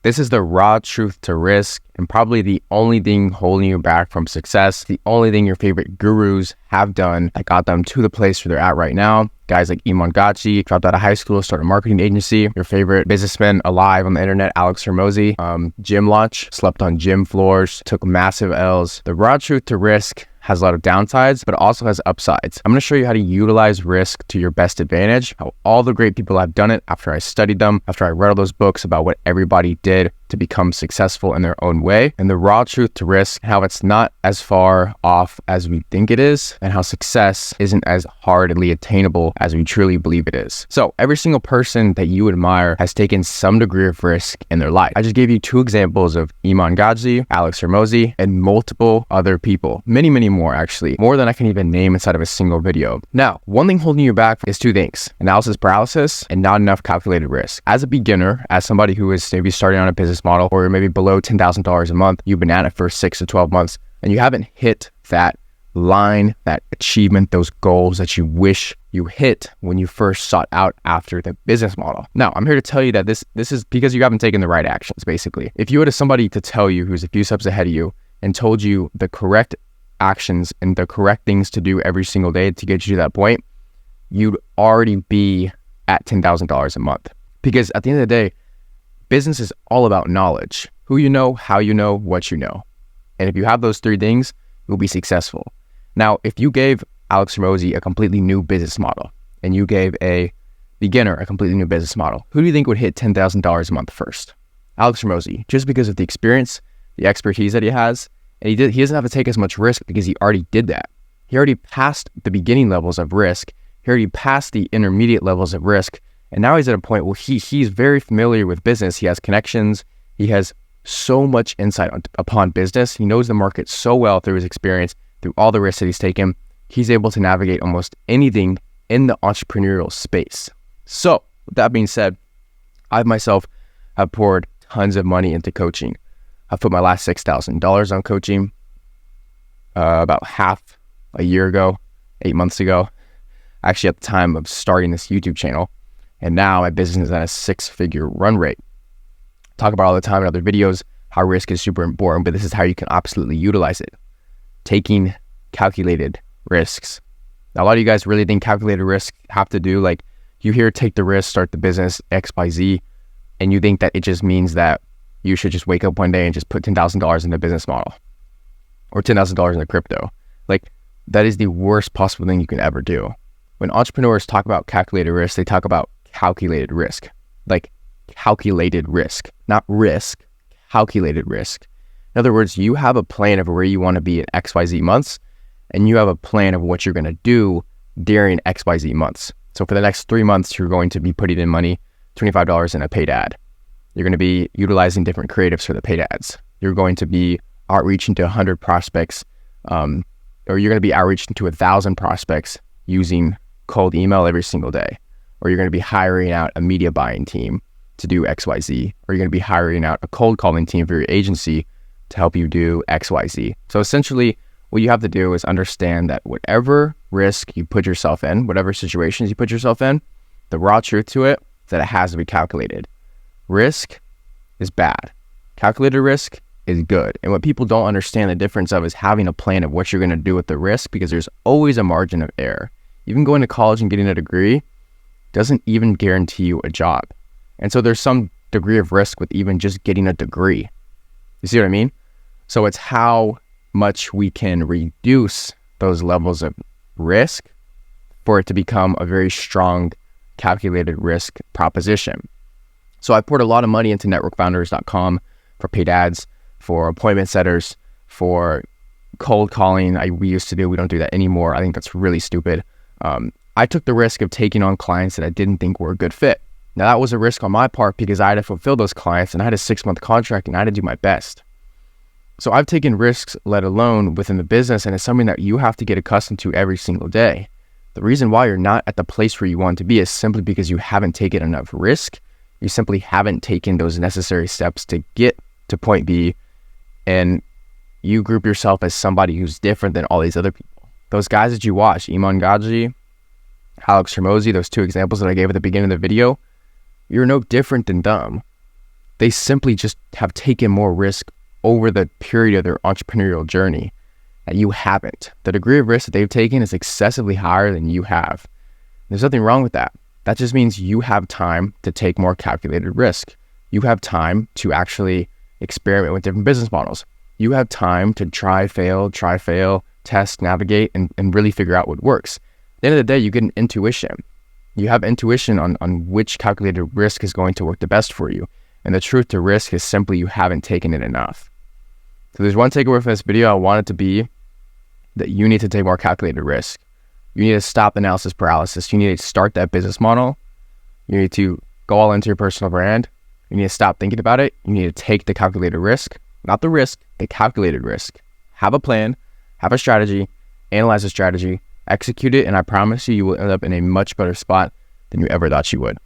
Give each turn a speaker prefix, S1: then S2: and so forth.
S1: This is the raw truth to risk, and probably the only thing holding you back from success, the only thing your favorite gurus have done that got them to the place where they're at right now. Guys like Iman Gadzhi, dropped out of high school, started a marketing agency. Your favorite businessman alive on the internet, Alex Hormozi, gym launch, slept on gym floors, took massive L's. The raw truth to risk has a lot of downsides, but also has upsides. I'm going to show you how to utilize risk to your best advantage, how all the great people have done it after I studied them, after I read all those books about what everybody did to become successful in their own way, and the raw truth to risk, how it's not as far off as we think it is, and how success isn't as hardly attainable as we truly believe it is. So every single person that you admire has taken some degree of risk in their life. I just gave you two examples of Iman Gadzhi, Alex Hormozi, and multiple other people. Many more actually, more than I can even name inside of a single video. Now, one thing holding you back is two things: analysis paralysis and not enough calculated risk. As a beginner, as somebody who is maybe starting on a business model or maybe below $10,000 a month, you've been at it for 6 to 12 months and you haven't hit that line, that achievement, those goals that you wish you hit when you first sought out after the business model. Now, I'm here to tell you that this is because you haven't taken the right actions, basically. If you had somebody to tell you who's a few steps ahead of you and told you the correct actions and the correct things to do every single day to get you to that point, you'd already be at $10,000 a month. Because at the end of the day, business is all about knowledge. Who you know, how you know, what you know. And if you have those three things, you'll be successful. Now, if you gave Alex Hormozi a completely new business model and you gave a beginner a completely new business model, who do you think would hit $10,000 a month first? Alex Hormozi, just because of the experience, the expertise that he has. And he doesn't have to take as much risk because he already did that. He already passed the beginning levels of risk. He already passed the intermediate levels of risk. And now he's at a point where he's very familiar with business. He has connections. He has so much insight upon business. He knows the market so well through his experience, through all the risks that he's taken. He's able to navigate almost anything in the entrepreneurial space. So with that being said, I myself have poured tons of money into coaching. I put my last $6,000 on coaching about half a year ago, 8 months ago, actually at the time of starting this YouTube channel. And now my business is at a 6-figure run rate. Talk about all the time in other videos how risk is super important, but this is how you can absolutely utilize it. Taking calculated risks. Now, a lot of you guys really think calculated risks have to do, like, you hear take the risk, start the business, XYZ, and you think that it just means that you should just wake up one day and just put $10,000 in the business model or $10,000 in the crypto. Like, that is the worst possible thing you can ever do. When entrepreneurs talk about calculated risk, they talk about calculated risk, like calculated risk, not risk, calculated risk. In other words, you have a plan of where you want to be in XYZ months, and you have a plan of what you're going to do during XYZ months. So for the next 3 months, you're going to be putting in money, $25 in a paid ad. You're going to be utilizing different creatives for the paid ads. You're going to be outreaching to 100 prospects, or you're going to be outreaching to 1,000 prospects using cold email every single day. Or you're going to be hiring out a media buying team to do XYZ. Or you're going to be hiring out a cold calling team for your agency to help you do XYZ. So essentially, what you have to do is understand that whatever risk you put yourself in, whatever situations you put yourself in, the raw truth to it is that it has to be calculated. Risk is bad. Calculated risk is good. And what people don't understand the difference of is having a plan of what you're going to do with the risk, because there's always a margin of error. Even going to college and getting a degree doesn't even guarantee you a job. And so there's some degree of risk with even just getting a degree. You see what I mean? So it's how much we can reduce those levels of risk for it to become a very strong calculated risk proposition. So I poured a lot of money into networkfounders.com for paid ads, for appointment setters, for cold calling. We used to do, we don't do that anymore. I think that's really stupid. I took the risk of taking on clients that I didn't think were a good fit. Now that was a risk on my part because I had to fulfill those clients and I had a 6-month contract and I had to do my best. So I've taken risks, let alone within the business, and it's something that you have to get accustomed to every single day. The reason why you're not at the place where you want to be is simply because you haven't taken enough risk. You simply haven't taken those necessary steps to get to point B, and you group yourself as somebody who's different than all these other people. Those guys that you watch, Iman Gadzhi, Alex Hormozi, those two examples that I gave at the beginning of the video, you're no different than them. They simply just have taken more risk over the period of their entrepreneurial journey that you haven't. The degree of risk that they've taken is excessively higher than you have. There's nothing wrong with that. That just means you have time to take more calculated risk. You have time to actually experiment with different business models. You have time to try, fail, test, navigate, and really figure out what works. At the end of the day, you get an intuition. You have intuition on which calculated risk is going to work the best for you. And the truth to risk is simply you haven't taken it enough. So there's one takeaway from this video. I want it to be that you need to take more calculated risk. You need to stop analysis paralysis. You need to start that business model. You need to go all into your personal brand. You need to stop thinking about it. You need to take the calculated risk, not the risk, the calculated risk. Have a plan, have a strategy, analyze the strategy, execute it, and I promise you, you will end up in a much better spot than you ever thought you would.